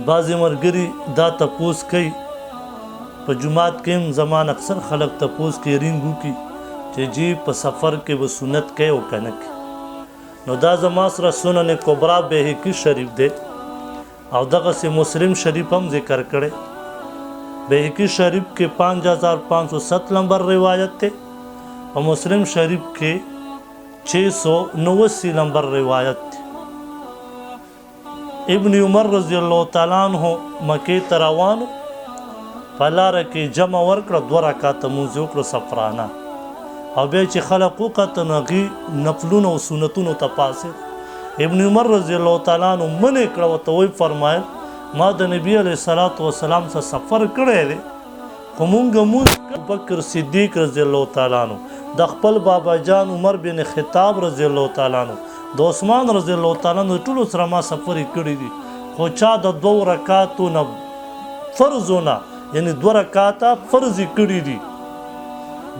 بعضې ملګري دا تپوس کوي په جومات کې هم زمان اکثر خلک تپوس کوي رینګ وکړي چې جی په سفر کې به سنت کوي او که نه کوي نو دا زما سره سنن کبرا بهقي شریف دی او دغسې مسلم شریف هم ذکر کړی بهقي شریف کې 5507 نمبر روایت دی او مسلم شریف کې 689 نمبر روایت دی ابن عمر رضی الله تعالی عنہ مکې ته روانو په لاره کې جمع ورکړه 2 رکعاته لمونځ یې وکړه سفرانه او بیا چې خلق وکتل نو هغې نفلونو او سنتونو ته پاڅېد ابن عمر رضی الله تعالی عنہ منې کړه ورته ویې فرمایل ما د نبي علیه الصلاة وسلام سره سفر کړی دی خو مونږ لمونځ ابوبکر صدیق رضی الله تعالی عنہ د خپل بابا جان عمر بن خطاب رضی الله تعالی عنہ د عثمان رضی الله تعالی عنہ ټولو سره ما سفرې کړي دي خو چا د 2 رکعاتو نه فرضونه یعنی 2 رکعاته فرض کړي دي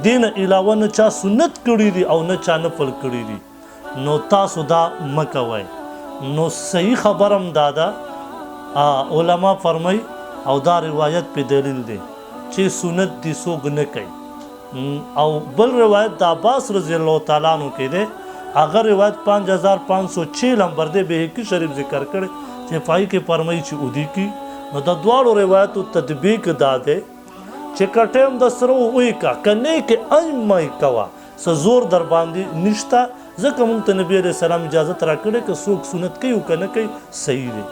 دین علاوه نه چا سنت کړي دي او نه چا نفل کړي دي نو تاسو دا مکوئ نو صحیح خبرم دادا علما فرمای او دا روایت په دلیل دی چې سنت دي څوک نه کوي او بل روایت د عباس رضی الله تعالی عنہ کې دی هغه روایت 5506 نمبر دی بهقي شریف ذکر کړی چې پای کې فرمایي چې اودي کی نو د دواړو روایتو تطبیق دا دی چې کټیم د سره وې کا کنه کې اجمای کوا څه زور در باندې نشته ځکه مونږ ته نبی علیه السلام اجازه راکړې که څوک سنت کوي او که نه کوي صحیح دی